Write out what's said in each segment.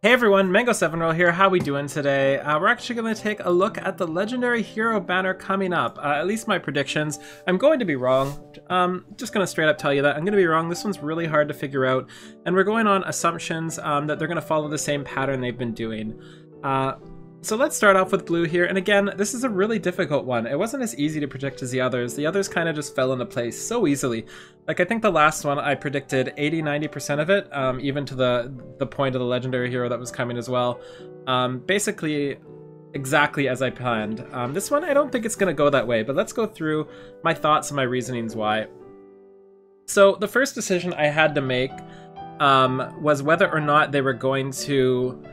Hey everyone, Mango7Roll here. How we doing today? We're actually going to take a look at the Legendary Hero banner coming up. At least my predictions. I'm going to be wrong. Just going to straight up tell you that I'm going to be wrong. This one's really hard to figure out, and we're going on assumptions that they're going to follow the same pattern they've been doing. So let's start off with blue here, and again, this is a really difficult one. It wasn't as easy to predict as the others. The others kind of just fell into place so easily. Like, I think the last one I predicted 80-90% of it, even to the point of the Legendary Hero that was coming as well. Basically, exactly as I planned. This one, I don't think it's going to go that way, but let's go through my thoughts and my reasonings why. So, the first decision I had to make was whether or not they were going to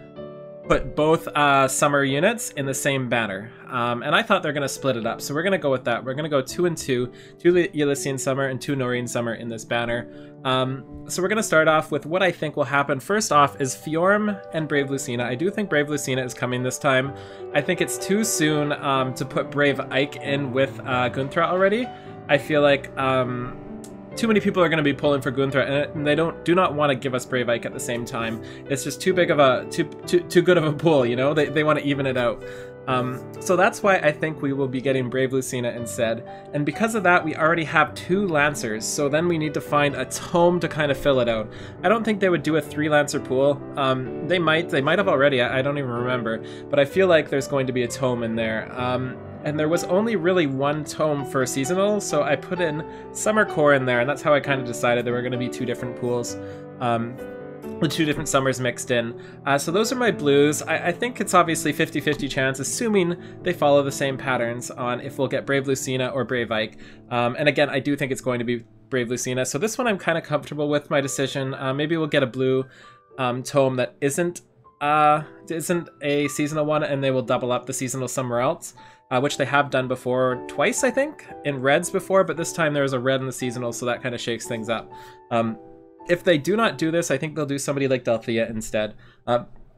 put both summer units in the same banner, and I thought they're going to split it up, so we're going to go with that. We're going to go 2 and 2, 2 Ylissine Summer and 2 Norine Summer in this banner. So we're going to start off with what I think will happen. First off is Fjorm and Brave Lucina. I do think Brave Lucina is coming this time. I think it's too soon to put Brave Ike in with Gunnthrá already. I feel like too many people are going to be pulling for Gunnthrá, and they do not want to give us Brave Ike at the same time. It's just too big of a too good of a pool, you know. They want to even it out. So that's why I think we will be getting Brave Lucina instead. And because of that, we already have 2 Lancers. So then we need to find a tome to kind of fill it out. I don't think they would do a 3 Lancer pool. They might have already. I don't even remember. But I feel like there's going to be a tome in there. And there was only really 1 tome for seasonal, so I put in Summer Core in there, and that's how I kind of decided there were going to be 2 different pools, with 2 different summers mixed in. So those are my blues. I think it's obviously 50-50 chance, assuming they follow the same patterns on if we'll get Brave Lucina or Brave Ike. And again, I do think it's going to be Brave Lucina, so this one I'm kind of comfortable with my decision. Maybe we'll get a blue tome that isn't a seasonal one, and they will double up the seasonal somewhere else. Which they have done before twice, I think, in reds before, but this time there was a red in the seasonal, so that kind of shakes things up. If they do not do this, I think they'll do somebody like Delthea instead.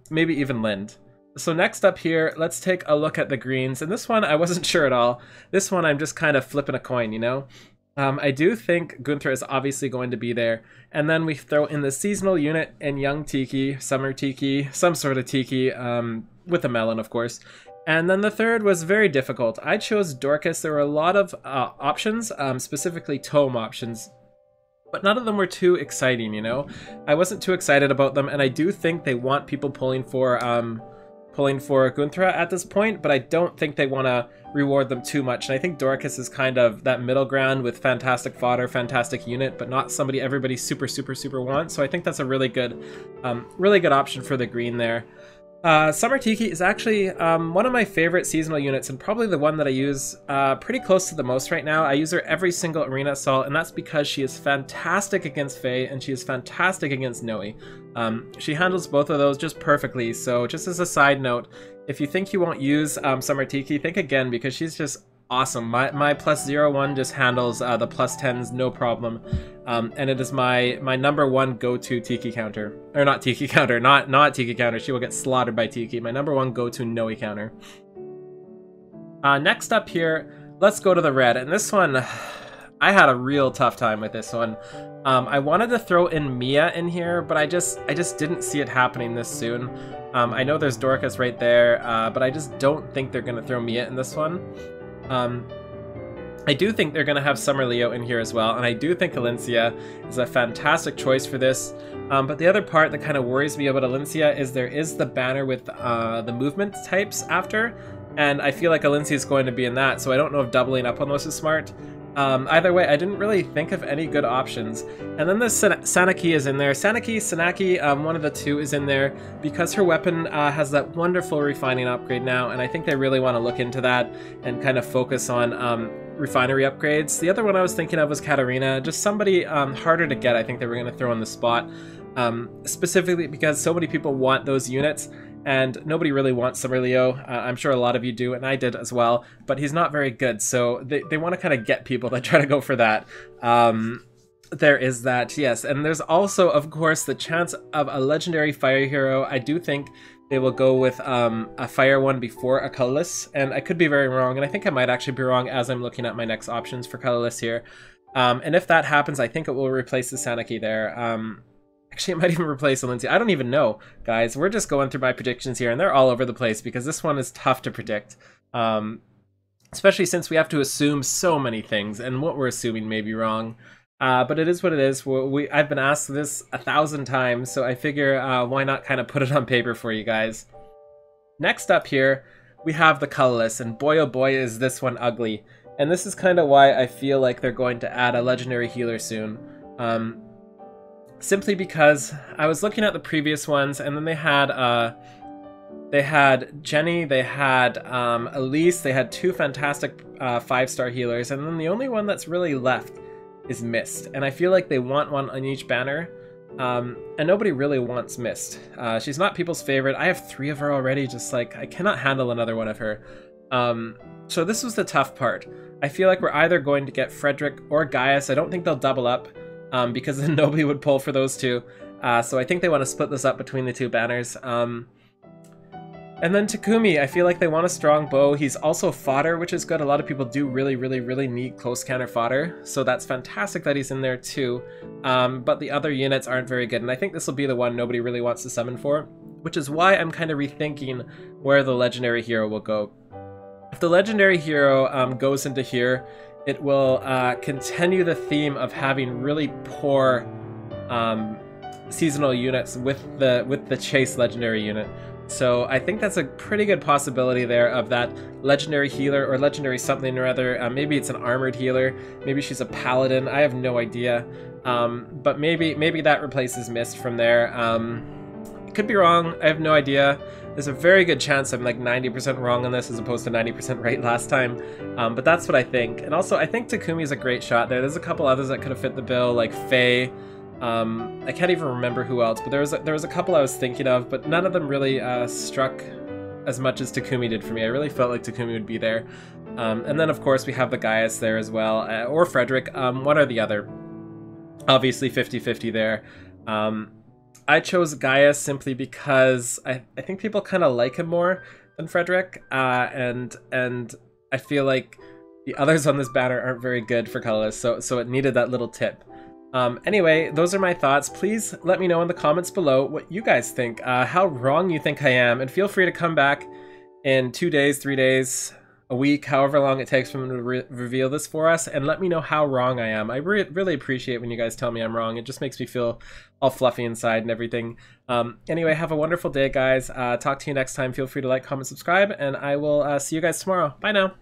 Maybe even Lind. So next up here, let's take a look at the greens. And this one, I wasn't sure at all. This one, I'm just kind of flipping a coin, you know? I do think Gunnthrá is obviously going to be there. And then we throw in the seasonal unit and Young Tiki, Summer Tiki, some sort of Tiki, with a melon, of course. And then the third was very difficult. I chose Dorcas. There were a lot of options, specifically tome options, but none of them were too exciting, you know? I wasn't too excited about them, and I do think they want people pulling for Gunnthrá at this point, but I don't think they want to reward them too much. And I think Dorcas is kind of that middle ground with fantastic fodder, fantastic unit, but not somebody everybody super wants. So I think that's a really good option for the green there. Summer Tiki is actually one of my favorite seasonal units, and probably the one that I use pretty close to the most right now. I use her every single arena assault, and that's because she is fantastic against Faye, and she is fantastic against Noe. She handles both of those just perfectly, so just as a side note, if you think you won't use Summer Tiki, think again, because she's just awesome. My +01 just handles the +10s no problem, and it is my #1 go-to Tiki counter, or not Tiki counter, not Tiki counter. She will get slaughtered by Tiki. My #1 go-to Noe counter. Next up here, let's go to the red, and this one, I had a real tough time with this one. I wanted to throw in Mia in here, but I just didn't see it happening this soon. I know there's Dorcas right there, but I just don't think they're gonna throw Mia in this one. I do think they're going to have Summer Leo in here as well, and I do think Elincia is a fantastic choice for this. But the other part that kind of worries me about Elincia is there is the banner with the movement types after, and I feel like Elincia is going to be in that, so I don't know if doubling up on those is smart. Either way, I didn't really think of any good options. And then the Sanaki is in there. Sanaki, one of the 2 is in there because her weapon has that wonderful refining upgrade now, and I think they really want to look into that and kind of focus on refinery upgrades. The other one I was thinking of was Katarina, just somebody harder to get. I think they were going to throw on the spot, specifically because so many people want those units, and nobody really wants Summer Leo. I'm sure a lot of you do, and I did as well, but he's not very good, so they want to kind of get people that try to go for that. There is that, yes, and there's also, of course, the chance of a legendary fire hero. I do think they will go with a fire one before a colorless, and I could be very wrong, and I think I might actually be wrong as I'm looking at my next options for colorless here. And if that happens, I think it will replace the Sanaki there. Actually, it might even replace a Lindsay. I don't even know, guys. We're just going through my predictions here, and they're all over the place because this one is tough to predict. Especially since we have to assume so many things, and what we're assuming may be wrong. But it is what it is. I've been asked this 1,000 times, so I figure why not kind of put it on paper for you guys. Next up here, we have the colorless, and boy oh boy is this one ugly. And this is kind of why I feel like they're going to add a legendary healer soon. Simply because I was looking at the previous ones, and then they had Jenny, they had Elise, they had 2 fantastic 5-star healers, and then the only one that's really left is Mist. And I feel like they want one on each banner, and nobody really wants Mist. She's not people's favorite. I have 3 of her already, just like, I cannot handle another one of her. So this was the tough part. I feel like we're either going to get Frederick or Gaius. I don't think they'll double up, because then nobody would pull for those 2. So I think they want to split this up between the 2 banners. And then Takumi, I feel like they want a strong bow. He's also fodder, which is good. A lot of people do really need close counter fodder, so that's fantastic that he's in there too. But the other units aren't very good, and I think this will be the one nobody really wants to summon for, which is why I'm kind of rethinking where the legendary hero will go. If the legendary hero goes into here, it will continue the theme of having really poor seasonal units with the chase legendary unit. So I think that's a pretty good possibility there of that legendary healer or legendary something or other. Maybe it's an armored healer. Maybe she's a paladin. I have no idea. But maybe that replaces Mist from there. Could be wrong. I have no idea. There's a very good chance I'm like 90% wrong on this as opposed to 90% right last time. But that's what I think. And also, I think Takumi is a great shot there. There's a couple others that could have fit the bill, like Faye. I can't even remember who else, but there was a couple I was thinking of, but none of them really struck as much as Takumi did for me. I really felt like Takumi would be there. And then, of course, we have the Gaius there as well, or Frederick, one or the other. Obviously 50-50 there. I chose Gaius simply because I think people kind of like him more than Frederick, and I feel like the others on this banner aren't very good for colorless, so it needed that little tip. Anyway, those are my thoughts. Please let me know in the comments below what you guys think, how wrong you think I am, and feel free to come back in 2 days, 3 days, a week, however long it takes for them to reveal this for us, and let me know how wrong I am. I really appreciate when you guys tell me I'm wrong. It just makes me feel all fluffy inside and everything. Anyway, have a wonderful day, guys. Talk to you next time. Feel free to like, comment, subscribe, and I will see you guys tomorrow. Bye now.